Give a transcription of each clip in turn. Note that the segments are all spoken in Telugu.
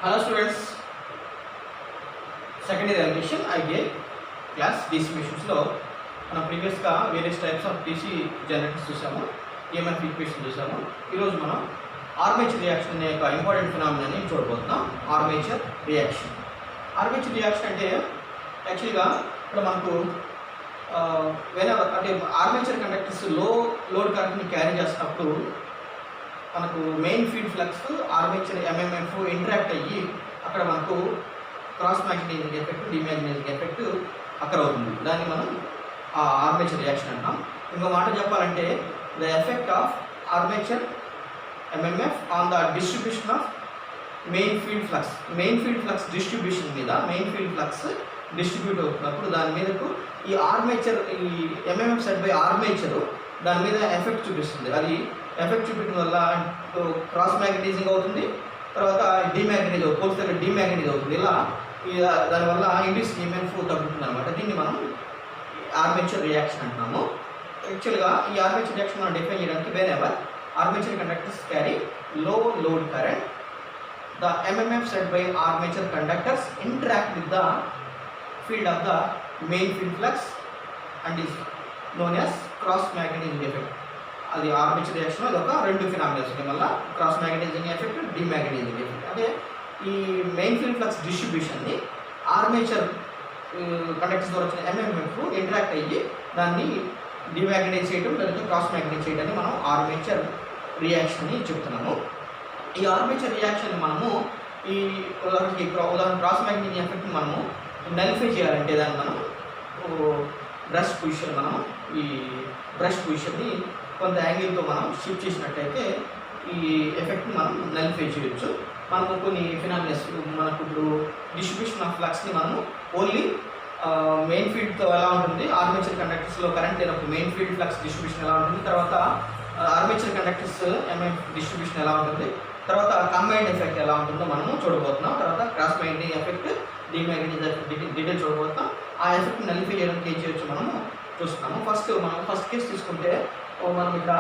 Hello students, second year electrician IBA class DC machines లో మనం ప్రీవియస్ గా various types of DC generators చూసాము, EMF ఈక్వేషన్ చూసాము. ఈరోజు మనం ఆర్మేచర్ రియాక్షన్ అనే ఒక ఇంపార్టెంట్ ఫినామినాని చూడబోతున్నాం. ఆర్మేచర్ రియాక్షన్ అంటే యాక్చువల్గా ఇక్కడ మనకు అంటే ఆర్మేచర్ కండక్టర్స్ లోడ్ కరెంట్ని క్యారీ చేసినప్పుడు మనకు main field flux armature MMF interact అయ్యి అక్కడ మనకు క్రాస్ మ్యాగ్నెటైజింగ్ ఎఫెక్ట్, డిమ్యాగ్నెటైజింగ్ ఎఫెక్ట్ అక్కడ అవుతుంది. దాన్ని మనం ఆర్మేచర్ రియాక్షన్ అంటాం. ఇంకో మాట చెప్పాలంటే the effect of armature MMF on the distribution of main field flux distribution మీద మెయిన్ ఫీల్డ్ ఫ్లక్స్ డిస్ట్రిబ్యూట్ అవుతున్నప్పుడు దాని మీదకు ఈ ఆర్మేచర్, ఈ ఎంఎంఎఫ్ సెట్ బై ఆర్మేచరు దాని మీద ఎఫెక్ట్ చూపిస్తుంది. అది ఎఫెక్ట్ చూపించడం వల్ల క్రాస్ మ్యాగ్నటైజింగ్ అవుతుంది, తర్వాత డిమ్యాగ్నటైజ్ అవుతుంది. ఇలా దానివల్ల ఇండ్యూస్ ఈఎంఎఫ్ తగ్గుతుంది అనమాట. దీన్ని మనం ఆర్మేచర్ రియాక్షన్ అంటున్నాము. యాక్చువల్గా ఈ ఆర్మేచర్ రియాక్షన్ మనం డిఫైన్ చేయడానికి whenever armature conductors carry low load current, the MMF set by armature conductors interact with the field of the main field flux and is known as cross magnetizing effect. అది ఆర్మేచర్ రియాక్షన్ అది ఒక రెండు ఫినామినాస్ ఉన్నాయి. మళ్ళీ cross magnetizing effect, demagnetizing effect. అంటే ఈ మెయిన్ ఫీల్డ్ ఫ్లక్స్ డిస్ట్రిబ్యూషన్ని ఆర్మేచర్ కండక్టర్స్ ద్వారా వచ్చిన ఎంఎంఎఫ్ ఇంటరాక్ట్ అయ్యి దాన్ని డిమ్యాగ్నటైజ్ చేయడం లేకపోతే క్రాస్ మ్యాగ్నటైజ్ చేయడాన్ని మనం ఆర్మేచర్ రియాక్షన్ అని చెప్తున్నాము. ఈ ఆర్మేచర్ రియాక్షన్ మనము ఈ ఉదాహరణ క్రాస్ మ్యాగ్నటైజింగ్ ఎఫెక్ట్ని మనము నలిఫై చేయాలంటే దాన్ని మనం బ్రష్ పొజిషన్ని కొంత యాంగిల్తో మనం షిఫ్ట్ చేసినట్టయితే ఈ ఎఫెక్ట్ని మనం నలిఫై చేయొచ్చు. మనకు కొన్ని ఫినామినాస్, మనకు ఇప్పుడు డిస్ట్రిబ్యూషన్ ఆఫ్ ఫ్లక్స్ని మనము ఓన్లీ మెయిన్ ఫీల్డ్తో ఎలా ఉంటుంది, ఆర్మేచర్ కండక్టర్స్లో కరెంట్ లేనప్పుడు మెయిన్ ఫీల్డ్ ఫ్లక్స్ డిస్ట్రిబ్యూషన్ ఎలా ఉంటుంది, తర్వాత ఆర్మేచర్ కండక్టర్స్ ఎంఎఫ్ డిస్ట్రిబ్యూషన్ ఎలా ఉంటుంది, తర్వాత కంబైన్డ్ ఎఫెక్ట్ ఎలా ఉంటుందో మనము చూడబోతున్నాం. తర్వాత cross magnetizing effect, demagnetizing effect detail చూడబోతున్నాం. ఆ ఎఫెక్ట్ నలిఫై చేయడానికి ఏం చేయొచ్చు మనము చూస్తున్నాము. ఫస్ట్ కేసు తీసుకుంటే మనం ఇక్కడ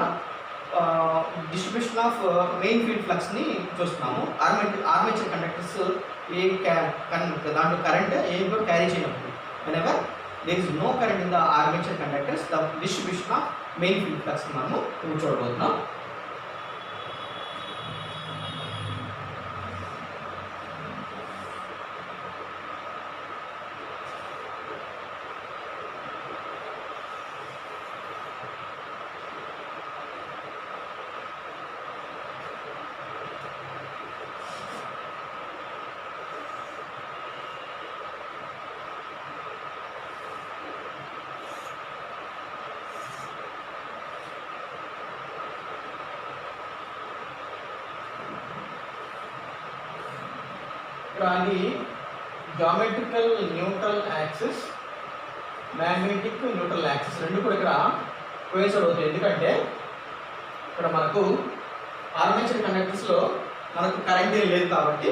డిస్ట్రిబ్యూషన్ ఆఫ్ మెయిన్ ఫీల్డ్ ఫ్లక్స్ని చూస్తున్నాము. ఆర్మేచర్ కండక్టర్స్ దాంట్లో కరెంట్ ఏం కూడా క్యారీ చేయనప్పుడు whenever there is no current in the armature conductors, the distribution of main field flux మనము చూడబోతున్నాం. అది geometrical neutral axis, magnetic neutral axis రెండు కూడా ఇక్కడ కోయిన్సైడ్ అవుతాయి. ఎందుకంటే ఇక్కడ మనకు ఆర్మేచర్ కండక్టర్స్లో మనకు కరెంట్ ఏం లేదు కాబట్టి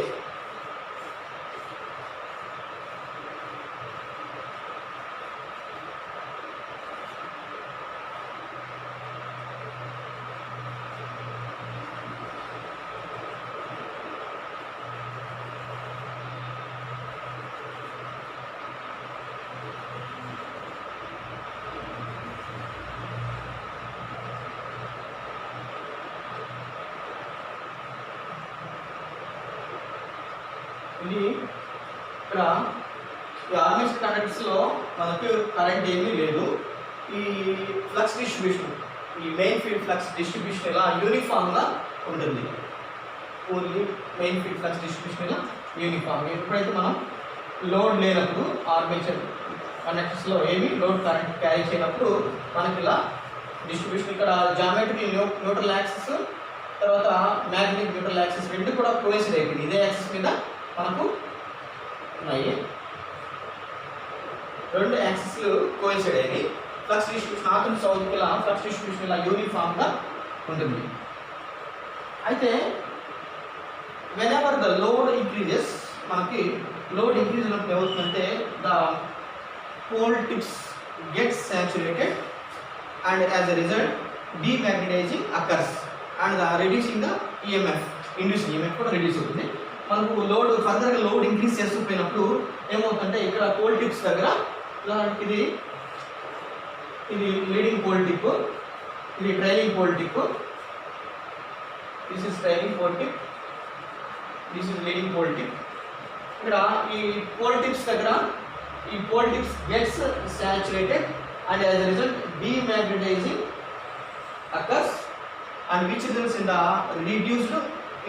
ఇది ఇక్కడ ఈ ఆర్మేచర్ కండక్టర్స్లో మనకు కరెంట్ ఏమీ లేదు. ఈ ఫ్లక్స్ డిస్ట్రిబ్యూషన్, ఈ మెయిన్ ఫీల్డ్ ఫ్లక్స్ డిస్ట్రిబ్యూషన్ ఇలా యూనిఫామ్గా ఉంటుంది. Only main field flux distribution ఇలా యూనిఫామ్గా. ఎప్పుడైతే మనం లోడ్ లేనప్పుడు ఆర్మేచర్ కండక్టర్స్లో ఏమి లోడ్ కరెంట్ క్యారీ చేయనప్పుడు మనకి ఇలా డిస్ట్రిబ్యూషన్, ఇక్కడ జామెట్రికల్ న్యూట్రల్ యాక్సిస్ తర్వాత మ్యాగ్నెటిక్ న్యూట్రల్ యాక్సిస్ రెండు కూడా కోయిన్సైడ్ అయిపోయింది. ఇదే యాక్సిస్ మీద మనకు ఉన్నాయి, రెండు యాక్సిస్లు కోయిన్సైడ్ అయ్యి flux distribution north and south ఇలా ఫ్లక్స్ డిస్ట్రిబ్యూషన్ ఇలా యూనిఫామ్గా ఉంటుంది. అయితే whenever the load increases, మనకి లోడ్ ఇంక్రీజ్ అయినప్పుడు ఏమవుతుందంటే the pole tips get saturated and as a result demagnetizing occurs and reducing the EMF, induced EMF కూడా రిడ్యూస్ అవుతుంది. మనకు లోడ్ ఫర్దర్గా లోడ్ ఇంక్రీజ్ చేస్తూ పోయినప్పుడు ఏమవుతుందంటే ఇక్కడ పోల్ టిప్స్ దగ్గర ఇది ఇది లీడింగ్ పోల్ టిప్, ఇది trailing pole tip, this is trailing pole tip, this is leading pole tip. ఇక్కడ ఈ పోల్ టిప్స్ దగ్గర ఈ pole tips gets saturated and as a result demagnetising occurs and which results in the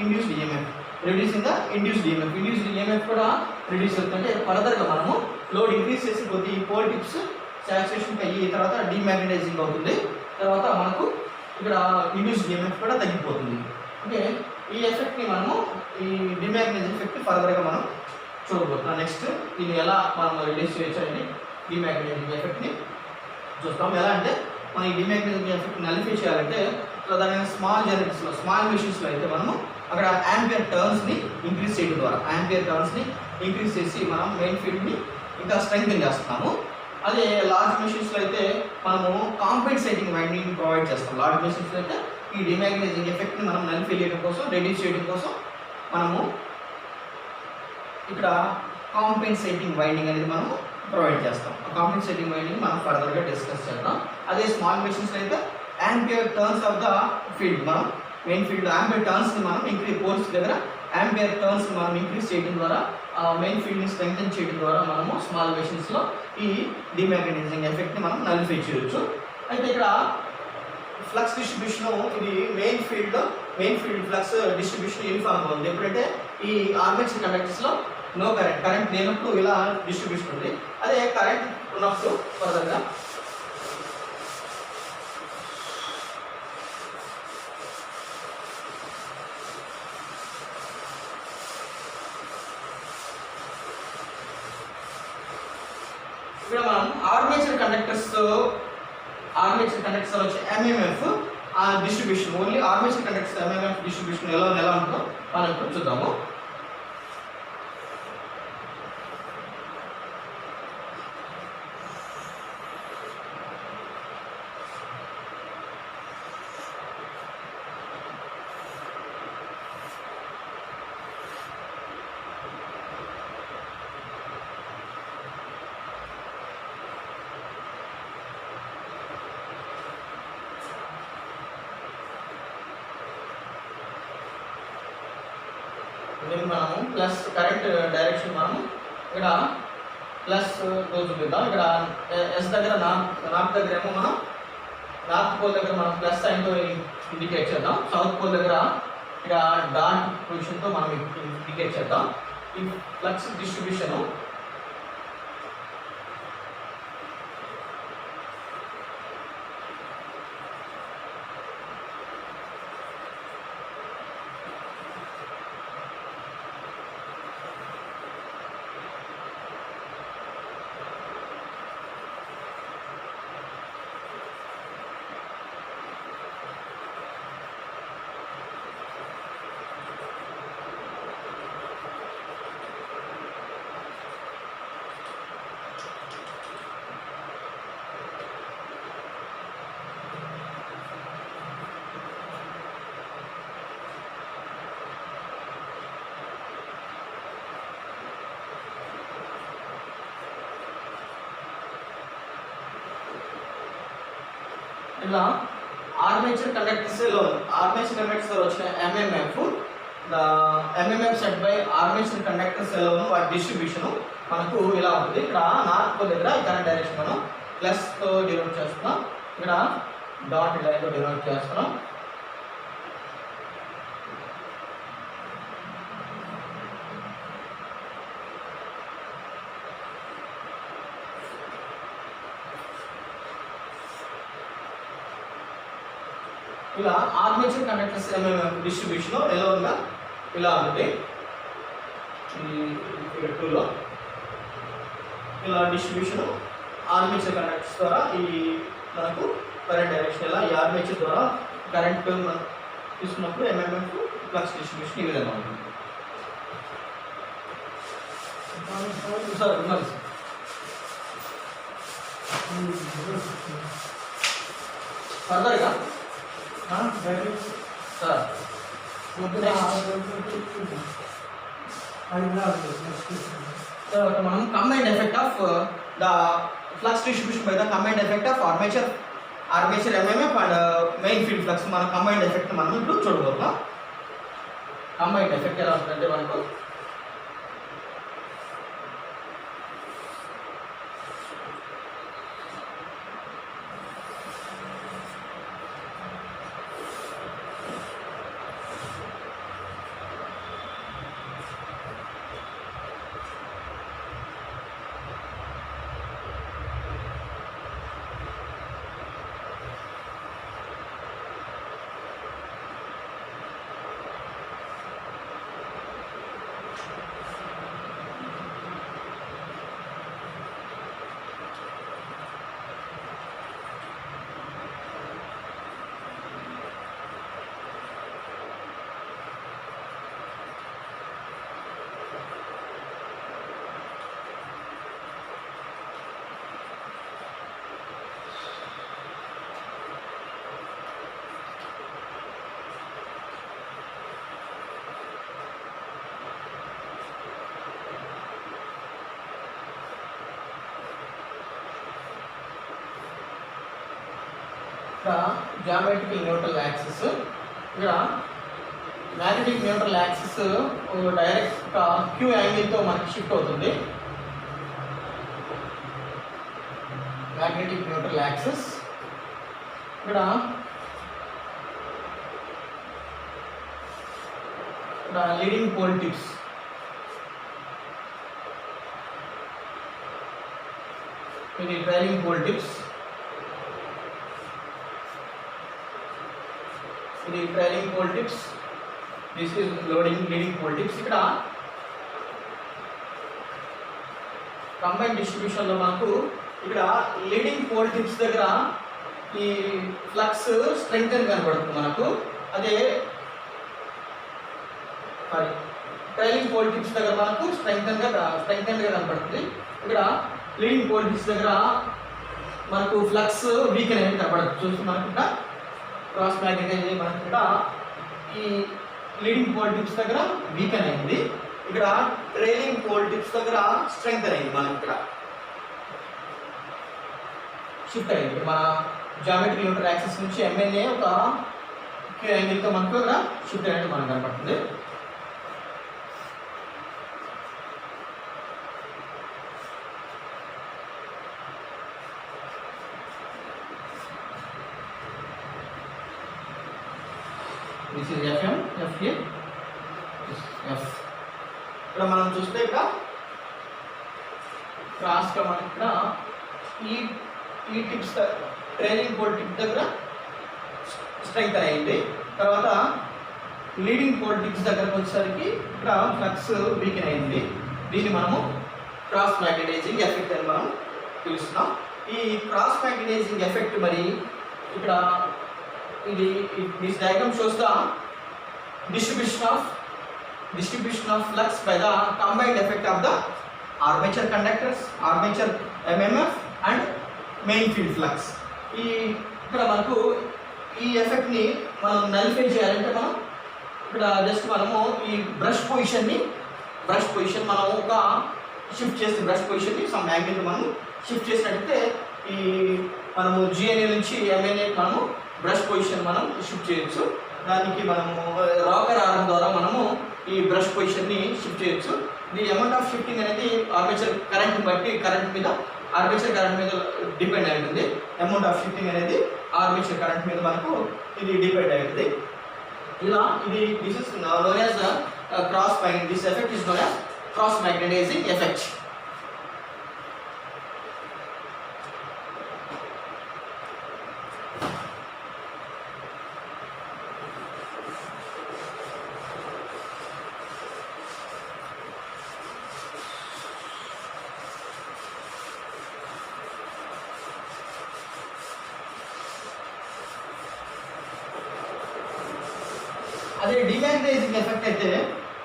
induced EMF. Reducing the induced EMF కూడా రిడ్యూస్ అవుతుందంటే ఫర్దర్గా మనము లోడ్ ఇంక్రీజ్ చేసి కొద్ది ఈ పోల్ టిప్స్ సాచురేషన్ అయ్యి తర్వాత డీమాగ్నెటైజింగ్ అవుతుంది, తర్వాత మనకు ఇక్కడ ఇండ్యూస్డ్ ఈఎంఎఫ్ కూడా తగ్గిపోతుంది. ఓకే, ఈ ఎఫెక్ట్ని మనము ఈ డీమాగ్నెటైజింగ్ ఎఫెక్ట్ ఫర్దర్గా మనం చూడబోతున్నాం. నెక్స్ట్ దీన్ని ఎలా మనం రిలీజ్ చేయొచ్చు అనేది డీమాగ్నెటైజింగ్ ఎఫెక్ట్ని చూస్తాం. ఎలా అంటే మనం ఈ డీమాగ్నెటైజింగ్ ఎఫెక్ట్ నలిఫై చేయాలంటే ప్రధానంగా స్మాల్ జనరేటర్స్లో స్మాల్ మెషిన్స్లో అయితే మనము అక్కడ యాంపియర్ టర్న్స్ని ఇంక్రీజ్ చేయడం ద్వారా ఇంక్రీజ్ చేసి మనం మెయిన్ ఫీల్డ్ని ఇంకా స్ట్రెంగ్తెన్ చేస్తున్నాము. అదే లార్జ్ మెషిన్స్లో అయితే మనము కాంపెన్సేటింగ్ వైండింగ్ ప్రొవైడ్ చేస్తాం. లార్జ్ మెషిన్స్లో అయితే ఈ డీమాగ్నెటైజింగ్ ఎఫెక్ట్ని మనం నలిఫై చేయడం కోసం, రెడ్యూస్ చేయడం కోసం మనము ఇక్కడ కాంపెన్సేటింగ్ వైండింగ్ అనేది మనము ప్రొవైడ్ చేస్తాం. కాంపెన్సేటింగ్ వైండింగ్ మనం ఫర్దర్గా డిస్కస్ చేద్దాం. అదే స్మాల్ మెషిన్స్లో అయితే ampere turns of the field, మనం మెయిన్ ఫీల్డ్ యాంపియర్ టర్న్స్ని మనం ఇంక్రీజ్ పోల్స్ దగ్గర యాంపియర్ టర్న్స్ని మనం ఇంక్రీజ్ చేయడం ద్వారా మెయిన్ ఫీల్డ్ని స్ట్రెంగ్తెన్ చేయడం ద్వారా మనము స్మాల్ మెషిన్స్లో ఈ డీమాగ్నెటైజింగ్ ఎఫెక్ట్ని మనం నలిఫై చేయొచ్చు. అయితే ఇక్కడ ఫ్లక్స్ డిస్ట్రిబ్యూషన్ ఇది మెయిన్ ఫీల్డ్ ఫ్లక్స్ డిస్ట్రిబ్యూషన్ యూనిఫామ్గా ఉంది. ఎప్పుడంటే ఈ ఆర్మేచర్ కండక్టర్స్లో నో కరెంట్ లేనప్పుడు ఇలా డిస్ట్రిబ్యూషన్ ఉంది. అదే కరెంట్ ఉన్నప్పుడు ఫర్దర్గా ఇక్కడ మనం ఆర్మేచర్ కండక్టర్స్ వచ్చి ఎంఎంఎఫ్ ఆ distribution, only armature conductors MMF distribution ఎలా ఉంటుందో మనం ఇప్పుడు చూద్దాము. దీన్ని మనము ప్లస్ కరెంట్ డైరెక్షన్ మనము ఇక్కడ ప్లస్ చూపిద్దాం. ఇక్కడ ఎస్ దగ్గర నార్త్ దగ్గర ఏమో మనం నార్త్ పోల్ దగ్గర మనం ప్లస్ సైన్తో ఇండికేట్ చేద్దాం. సౌత్ పోల్ దగ్గర ఇక్కడ డాట్ పొజిషన్తో మనం ఇండికేట్ చేద్దాం. ఈ ఫ్లక్స్ డిస్ట్రిబ్యూషను ఇలా ఆర్మేచర్ కండక్టర్స్ వచ్చిన MMF the MMF set by armature conductors వాటి డిస్ట్రిబ్యూషన్ మనకు ఇలా ఉంటుంది. ఇక్కడ నార్త్ పోల్ దగ్గర కరెంట్ డైరెక్షన్ మనం ప్లస్తో డినోట్ చేస్తున్నాం, ఇక్కడ డాట్ లైన్తో డినోట్ చేస్తున్నాం. ఇలా ఆర్మేచర్ కండక్టర్స్ ఎంఎంఎఫ్ డిస్ట్రిబ్యూషన్ ఎలా ఇలా ఉంటుంది. ఫిగర్ 2లో ఇలా డిస్ట్రిబ్యూషన్ ఆర్మేచర్ కండక్టర్స్ ద్వారా ఈ మనకు కరెంట్ డైరెక్షన్ ఇలా ఈ ఆర్మేచర్ ద్వారా కరెంట్ తీసుకున్నప్పుడు ఎంఎంఎఫ్ ఫ్లక్స్ డిస్ట్రిబ్యూషన్ ఈ విధంగా ఉంటుంది. సార్ ఉన్నారు ఫర్దర్గా సార్ తర్వాత మనం combined effect of the flux distribution by the combined effect of armature MMF and main field flux మన కంబైన్డ్ ఎఫెక్ట్ మనం ఇప్పుడు చూడబోతున్నాం. కంబైన్డ్ ఎఫెక్ట్ ఎలా ఉంటుందంటే మనకు ఇక్కడ జామెట్రికల్ న్యూట్రల్ యాక్సిస్, ఇక్కడ మ్యాగ్నెటిక్ న్యూట్రల్ యాక్సిస్ డైరెక్ట్గా క్యూ యాంగిల్తో మనకి షిఫ్ట్ అవుతుంది. మ్యాగ్నెటిక్ న్యూట్రల్ యాక్సిస్ ఇక్కడ లీడింగ్ పోల్ టిప్స్, ఇది ట్రైలింగ్ పోల్ టిప్స్, ఇది trailing pole tips, this is leading pole tips. ఇక్కడ కంబైన్ డిస్ట్రిబ్యూషన్లో మనకు ఇక్కడ లీడింగ్ పోల్ టిప్స్ దగ్గర ఈ ఫ్లక్స్ స్ట్రెంగ్త్ అని కనబడుతుంది మనకు. అదే ట్రైలింగ్ పోల్ టిప్స్ దగ్గర మనకు స్ట్రెంగ్తన్గా కనబడుతుంది. ఇక్కడ లీడింగ్ పోల్ టిప్స్ దగ్గర మనకు ఫ్లక్స్ వీక్ అనేది కనబడుతుంది. చూసి మనకు ఇక్కడ క్రాస్ మ్యాగ్నెటైజేషన్ మనకి ఇక్కడ ఈ లీడింగ్ పోల్ టిప్స్ దగ్గర వీకెన్ అయింది, ఇక్కడ ట్రైలింగ్ పోల్ టిప్స్ దగ్గర స్ట్రెంగ్త్ అయింది. మనకి ఇక్కడ షిఫ్ట్ అయింది. మన జామెట్రిక్ న్యూట్రల్ యాక్సిస్ నుంచి ఎంఎన్ఏ ఒక క్యూ యాంగిల్తో మనకు ఇక్కడ షిఫ్ట్ అనేది మనకు కనపడుతుంది. This is FM, F here, this F. ఇక్కడ మనం చూస్తే ఇక్కడ క్రాస్గా మనకి ఇక్కడ ఈ టిప్స్ ట్రైలింగ్ పోల్ టిప్ దగ్గర స్ట్రెంగ్త్ అయింది. తర్వాత లీడింగ్ పోల్ టిప్స్ దగ్గరకు వచ్చేసరికి ఇక్కడ ఫ్లక్స్ వీకెన్ అయింది. దీన్ని మనము క్రాస్ మ్యాగ్నెటైజింగ్ ఎఫెక్ట్ అని మనం పిలుస్తున్నాం. ఈ క్రాస్ మ్యాగ్నెటైజింగ్ ఎఫెక్ట్ మరి ఇక్కడ this diagram shows the distribution of flux by the combined effect of the armature conductors, armature MMF and main field flux. ఇక్కడ మనకు ఈ ఎఫెక్ట్ ని మనం నలిఫై చేయాలంటే మనం ఇక్కడ జస్ట్ మనము ఈ బ్రష్ పొజిషన్ మనం ఒక షిఫ్ట్ చేస్తే బ్రష్ పొజిషన్ని సమ్ యాంగిల్ మనం షిఫ్ట్ చేసినట్టయితే ఈ మనము జిఎన్ఏ నుంచి ఎంఎన్ఏ మనము బ్రష్ పొజిషన్ మనం షిఫ్ట్ చేయొచ్చు. దానికి మనము రాకర్ ఆర్మ్ ద్వారా మనము ఈ బ్రష్ పొజిషన్ని షిఫ్ట్ చేయొచ్చు. ది అమౌంట్ ఆఫ్ షిఫ్టింగ్ అనేది ఆర్మేచర్ కరెంట్ని బట్టి ఆర్మేచర్ కరెంట్ మీద డిపెండ్ అయి ఉంటుంది. అమౌంట్ ఆఫ్ షిఫ్టింగ్ అనేది ఆర్మేచర్ కరెంట్ మీద మనకు ఇది డిపెండ్ అయి ఉంటుంది. ఇలా this is known as cross magnet, this effect is known as cross magnetising effect. అదే డీమాగ్నెటైజింగ్ ఎఫెక్ట్ అయితే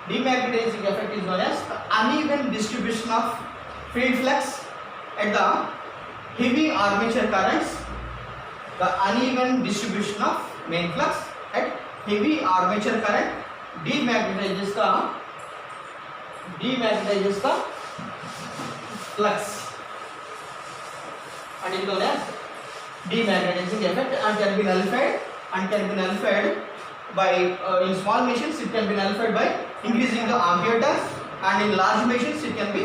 demagnetising effect is known as uneven distribution of field flux at the heavy armature currents. The uneven distribution of main flux at heavy armature current demagnetizes the demagnetizes the flux and it is known as demagnetizing effect and can be nullified by in small machines it can be nullified by increasing the ampere turns and in large machines it can be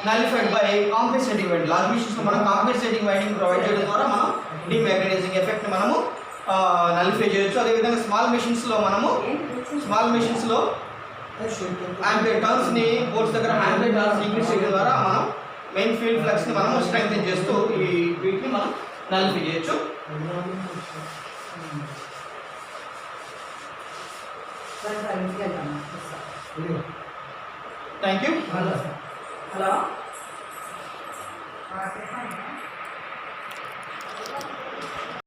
nullified by compensating winding. Large machines లో మనం compensating winding ప్రొవైడ్ చేయడం ద్వారా మనం demagnetizing effect మనము నలిఫై చేయొచ్చు. అదే విధంగా స్మాల్ మెషిన్స్ లో ఆంపియర్ టర్న్స్ ని పోల్స్ దగ్గర ఆంపియర్ టర్న్స్ ఇంక్రీజ్ చేయడం ద్వారా మనం మెయిన్ ఫీల్డ్ ఫ్లక్స్ ని మనం స్ట్రెంగ్తెన్ చేస్తూ ఈ వీటిని మనం నలిఫై చేయొచ్చు. Thank you. హలో